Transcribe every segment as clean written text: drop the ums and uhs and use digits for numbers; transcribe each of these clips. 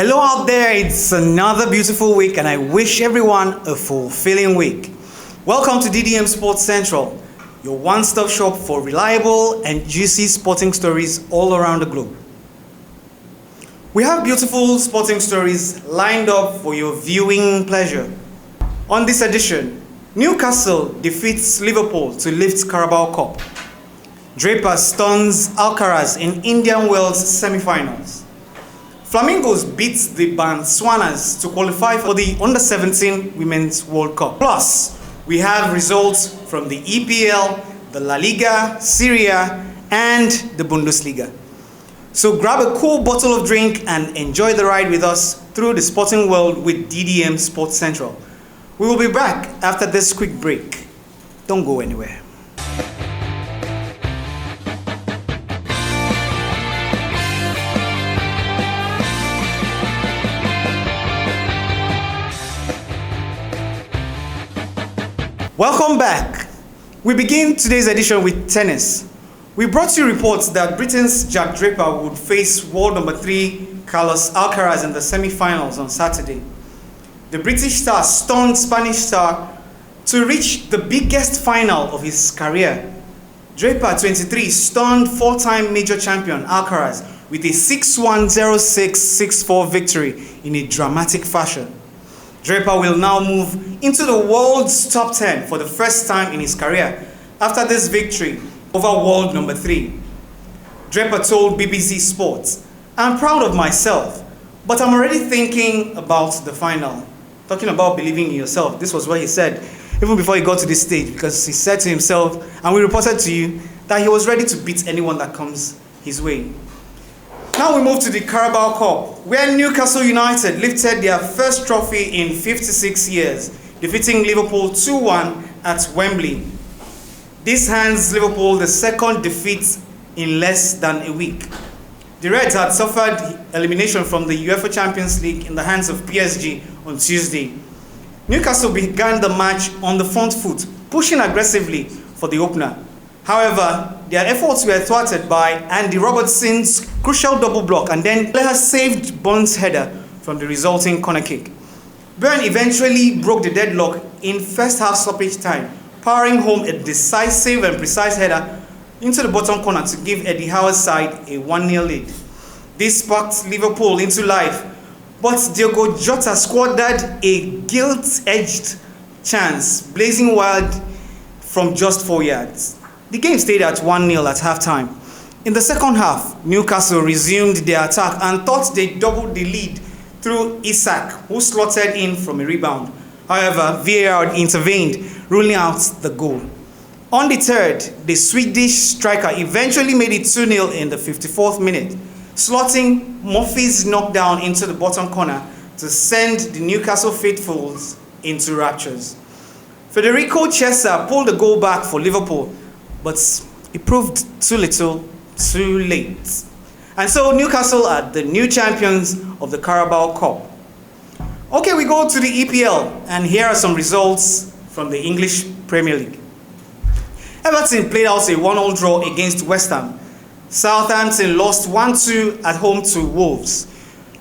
Hello out there, it's another beautiful week and I wish everyone a fulfilling week. Welcome to DDM Sports Central, your one-stop shop for reliable and juicy sporting stories all around the globe. We have beautiful sporting stories lined up for your viewing pleasure. On this edition, Newcastle defeats Liverpool to lift Carabao Cup. Draper stuns Alcaraz in Indian Wells semi-finals. Flamingos beats the Botswanas to qualify for the Under-17 Women's World Cup. Plus, we have results from the EPL, the La Liga, Serie A, and the Bundesliga. So grab a cool bottle of drink and enjoy the ride with us through the sporting world with DDM Sports Central. We will be back after this quick break. Don't go anywhere. Welcome back. We begin today's edition with tennis. We brought you reports that Britain's Jack Draper would face world number 3 Carlos Alcaraz in the semi-finals on Saturday. The British star stunned Spanish star to reach the biggest final of his career. Draper, 23, stunned four-time major champion Alcaraz with a 6-1, 0-6, 6-4 victory in a dramatic fashion. Draper will now move into the world's top 10 for the first time in his career after this victory over world number 3. Draper told BBC Sports, "I'm proud of myself, but I'm already thinking about the final." Talking about believing in yourself, this was what he said even before he got to this stage, because he said to himself, and we reported to you, that he was ready to beat anyone that comes his way. Now we move to the Carabao Cup, where Newcastle United lifted their first trophy in 56 years, defeating Liverpool 2-1 at Wembley. This hands Liverpool the second defeat in less than a week. The Reds had suffered elimination from the UEFA Champions League in the hands of PSG on Tuesday. Newcastle began the match on the front foot, pushing aggressively for the opener. However, their efforts were thwarted by Andy Robertson's crucial double block, and then Leher saved Bond's header from the resulting corner kick. Byrne eventually broke the deadlock in first half stoppage time, powering home a decisive and precise header into the bottom corner to give Eddie Howe's side a 1-0 lead. This sparked Liverpool into life, but Diogo Jota squandered a gilt-edged chance, blazing wide from just 4 yards. The game stayed at 1-0 at halftime. In the second half, Newcastle resumed their attack and thought they doubled the lead through Isak, who slotted in from a rebound. However, VAR intervened, ruling out the goal. On the third, the Swedish striker eventually made it 2-0 in the 54th minute, slotting Murphy's knockdown into the bottom corner to send the Newcastle faithfuls into raptures. Federico Chiesa pulled the goal back for Liverpool, but it proved too little, too late. And so Newcastle are the new champions of the Carabao Cup. Okay, we go to the EPL, and here are some results from the English Premier League. Everton played out a 1-1 draw against West Ham. Southampton lost 1-2 at home to Wolves.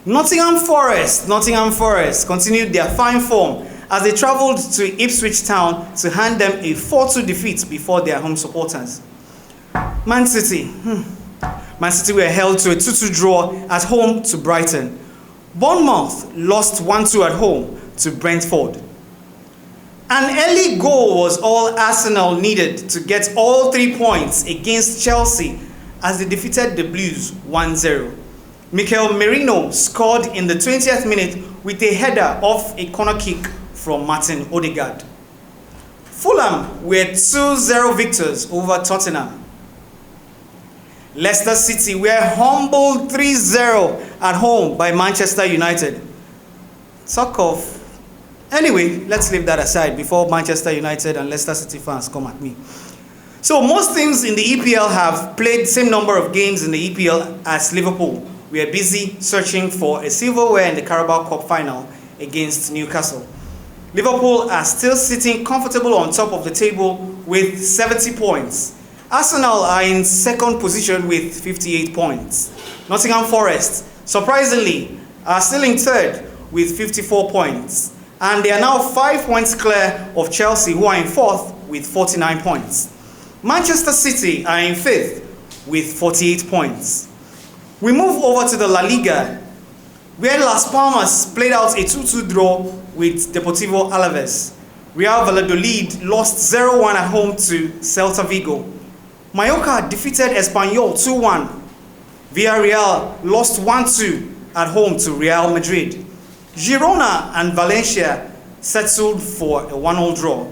Nottingham Forest continued their fine form as they travelled to Ipswich Town to hand them a 4-2 defeat before their home supporters. Man City were held to a 2-2 draw at home to Brighton. Bournemouth lost 1-2 at home to Brentford. An early goal was all Arsenal needed to get all 3 points against Chelsea as they defeated the Blues 1-0. Mikel Merino scored in the 20th minute with a header off a corner kick from Martin Odegaard. Fulham were 2-0 victors over Tottenham. Leicester City were humbled 3-0 at home by Manchester United. Anyway, let's leave that aside before Manchester United and Leicester City fans come at me. So most teams in the EPL have played the same number of games in the EPL as Liverpool. We are busy searching for a silverware in the Carabao Cup final against Newcastle. Liverpool are still sitting comfortable on top of the table with 70 points. Arsenal are in second position with 58 points. Nottingham Forest, surprisingly, are still in third with 54 points. And they are now 5 points clear of Chelsea, who are in fourth with 49 points. Manchester City are in fifth with 48 points. We move over to the La Liga, where Las Palmas played out a 2-2 draw with Deportivo Alaves. Real Valladolid lost 0-1 at home to Celta Vigo. Mallorca defeated Espanyol 2-1. Villarreal lost 1-2 at home to Real Madrid. Girona and Valencia settled for a 1-1 draw.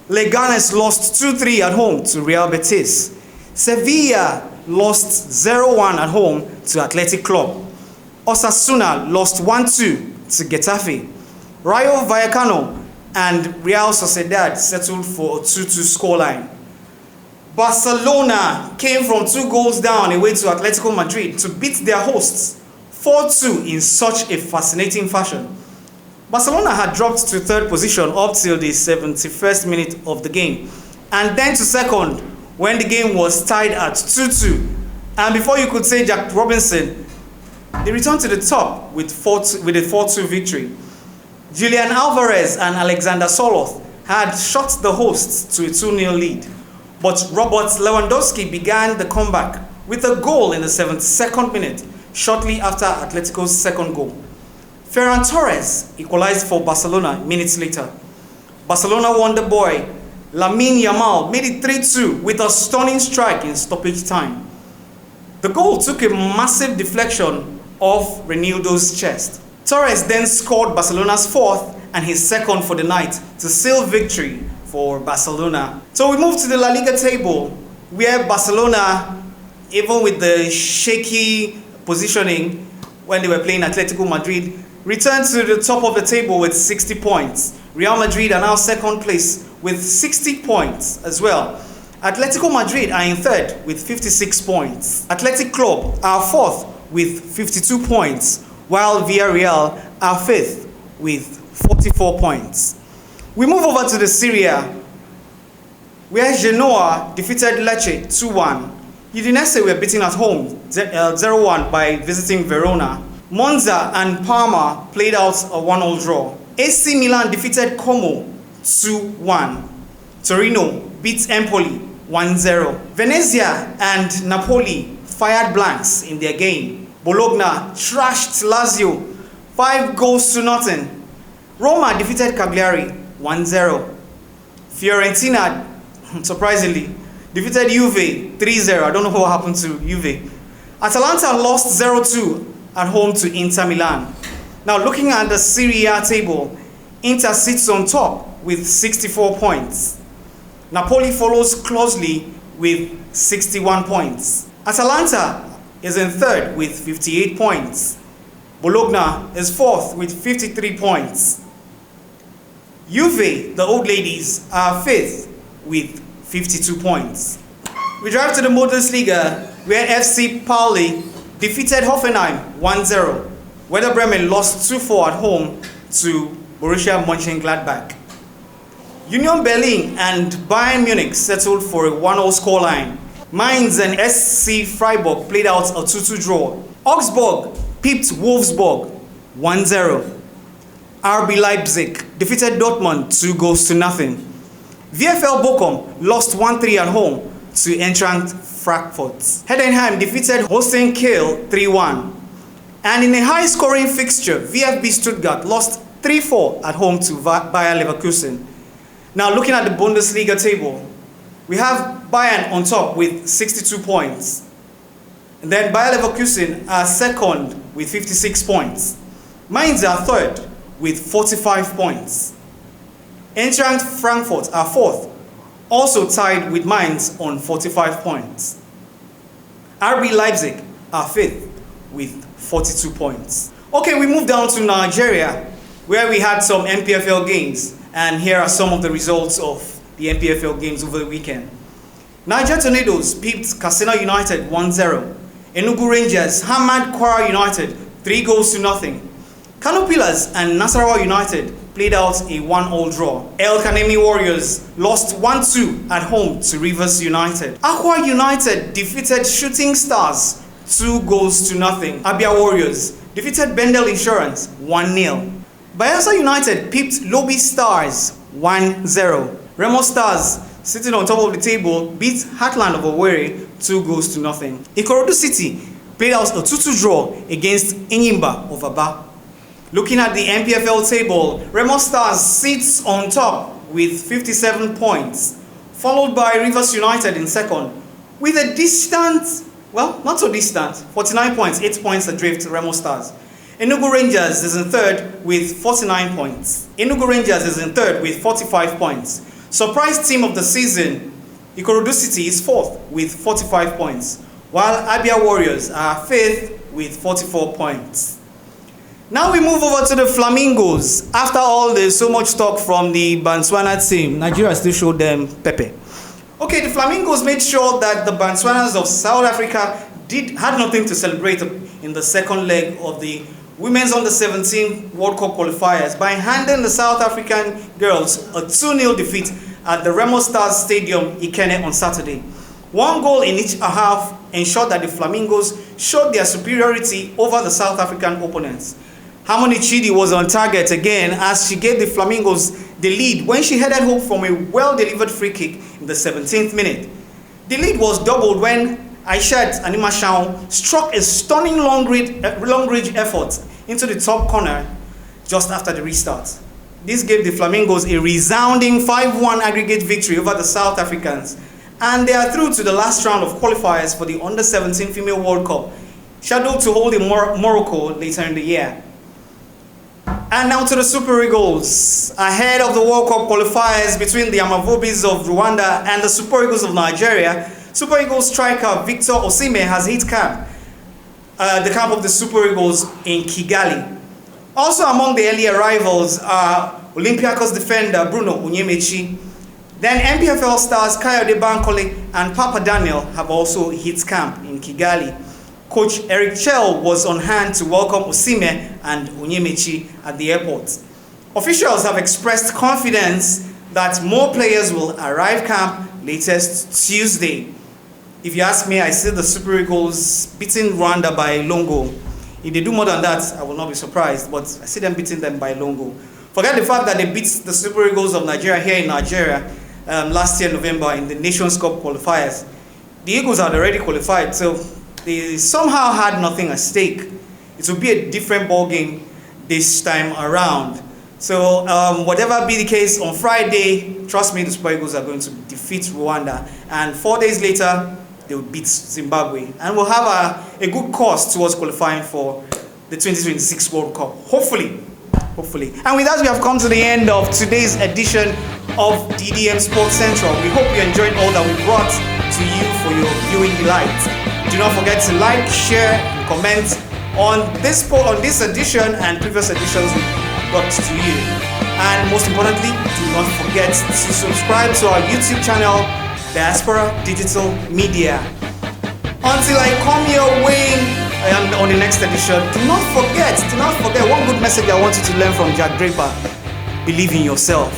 Leganes lost 2-3 at home to Real Betis. Sevilla lost 0-1 at home to Athletic Club. Osasuna lost 1-2 to Getafe. Rayo Vallecano and Real Sociedad settled for a 2-2 scoreline. Barcelona came from 2 goals down away to Atletico Madrid to beat their hosts 4-2 in such a fascinating fashion. Barcelona had dropped to third position up till the 71st minute of the game, and then to second when the game was tied at 2-2. And before you could say Jack Robinson, they returned to the top with a 4-2 victory. Julian Alvarez and Alexander Soloth had shot the hosts to a 2-0 lead. But Robert Lewandowski began the comeback with a goal in the 72nd minute, shortly after Atletico's second goal. Ferran Torres equalized for Barcelona minutes later. Barcelona wonder boy Lamine Yamal made it 3-2 with a stunning strike in stoppage time. The goal took a massive deflection off Reinildo's chest. Torres then scored Barcelona's fourth and his second for the night to seal victory for Barcelona. So we move to the La Liga table, where Barcelona, even with the shaky positioning when they were playing Atletico Madrid, returned to the top of the table with 60 points. Real Madrid are now second place with 60 points as well. Atletico Madrid are in third with 56 points. Athletic Club are fourth with 52 points, while Villarreal are fifth with 44 points. We move over to the Serie A, where Genoa defeated Lecce 2-1. Udinese were beaten at home 0-1 by visiting Verona. Monza and Parma played out a 1-1 draw. AC Milan defeated Como 2-1. Torino beat Empoli 1-0. Venezia and Napoli fired blanks in their game. Bologna trashed Lazio 5-0. Roma defeated Cagliari 1-0. Fiorentina, surprisingly, defeated Juve 3-0. I don't know what happened to Juve. Atalanta lost 0-2 at home to Inter Milan. Now looking at the Serie A table, Inter sits on top with 64 points. Napoli follows closely with 61 points. Atalanta is in third with 58 points. Bologna is fourth with 53 points. Juve, the old ladies, are fifth with 52 points. We drive to the Bundesliga, where FC Pauli defeated Hoffenheim 1-0. Werder Bremen lost 2-4 at home to Borussia Mönchengladbach. Union Berlin and Bayern Munich settled for a 1-0 scoreline. Mainz and SC Freiburg played out a 2-2 draw. Augsburg pipped Wolfsburg 1-0. RB Leipzig defeated Dortmund 2-0. VfL Bochum lost 1-3 at home to Eintracht Frankfurt. Heidenheim defeated Holstein Kiel 3-1. And in a high-scoring fixture, VfB Stuttgart lost 3-4 at home to Bayer Leverkusen. Now looking at the Bundesliga table, we have Bayern on top with 62 points. And then Bayer Leverkusen are second with 56 points. Mainz are third with 45 points. Eintracht Frankfurt are fourth, also tied with Mainz on 45 points. RB Leipzig are fifth with 42 points. Okay, we move down to Nigeria, where we had some NPFL games, and here are some of the results of the NPFL games over the weekend. Niger Tornadoes pipped Katsina United 1-0. Enugu Rangers hammered Kwara United 3-0. Kano Pillars and Nasarawa United played out a 1-1 draw. El Kanemi Warriors lost 1-2 at home to Rivers United. Akwa United defeated Shooting Stars 2-0. Abia Warriors defeated Bendel Insurance 1-0. Bayelsa United pipped Lobby Stars 1-0. Remo Stars, sitting on top of the table, beat Heartland of Owerri 2-0. Ikorodu City played out a 2-2 draw against Enyimba of Aba. Looking at the NPFL table, Remo Stars sits on top with 57 points, followed by Rivers United in second, with a distant, well, not so distant, 49 points, 8 points adrift Remo Stars. Enugu Rangers is in third with 49 points. Enugu Rangers is in third with 45 points. Surprise team of the season, Ikorodu City is fourth with 45 points, while Abia Warriors are fifth with 44 points. Now we move over to the Flamingos. After all, there's so much talk from the Botswana team. Nigeria still showed them Pepe. Okay, the Flamingos made sure that the Botswanas of South Africa had nothing to celebrate in the second leg of the Women's Under-17 World Cup qualifiers by handing the South African girls a 2-0 defeat at the Remo Stars Stadium, Ikenne, on Saturday. One goal in each half ensured that the Flamingos showed their superiority over the South African opponents. Harmony Chidi was on target again as she gave the Flamingos the lead when she headed home from a well-delivered free kick in the 17th minute. The lead was doubled when Aishat Animashao struck a stunning long-range effort into the top corner just after the restart. This gave the Flamingos a resounding 5-1 aggregate victory over the South Africans, and they are through to the last round of qualifiers for the Under-17 Female World Cup, scheduled to hold in Morocco later in the year. And now to the Super Eagles. Ahead of the World Cup qualifiers between the Amavobis of Rwanda and the Super Eagles of Nigeria, Super Eagles striker Victor Osimhen has hit the camp of the Super Eagles in Kigali. Also among the early arrivals are Olympiacos defender Bruno Onyemaechi. Then NPFL stars Kayode Bankole and Papa Daniel have also hit camp in Kigali. Coach Eric Chell was on hand to welcome Osimhen and Onyemaechi at the airport. Officials have expressed confidence that more players will arrive camp latest Tuesday. If you ask me, I see the Super Eagles beating Rwanda by Longo. If they do more than that, I will not be surprised, but I see them beating them by Longo. Forget the fact that they beat the Super Eagles of Nigeria here in Nigeria last year, November, in the Nations Cup qualifiers. The Eagles had already qualified, so they somehow had nothing at stake. It will be a different ball game this time around. So whatever be the case, on Friday, trust me, the Super Eagles are going to defeat Rwanda. And 4 days later, they will beat Zimbabwe. And we'll have a good course towards qualifying for the 2026 World Cup. Hopefully. And with that, we have come to the end of today's edition of DDM Sports Central. We hope you enjoyed all that we brought to you for your viewing delight. Do not forget to like, share, and comment on this edition and previous editions we brought to you. And most importantly, do not forget to subscribe to our YouTube channel, Diaspora Digital Media. Until I come your way on the next edition, do not forget, one good message I want you to learn from Jack Draper. Believe in yourself.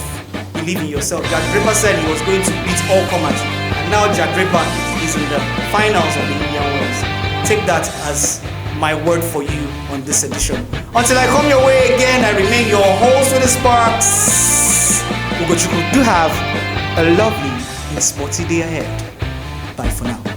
Jack Draper said he was going to beat all comers, and now Jack Draper is in the finals of the Indian Wells. Take that as my word for you on this edition. Until I come your way again, I remain your host with the Sparks, Ugochukwu. Do have a lovely and sporty day ahead. Bye for now.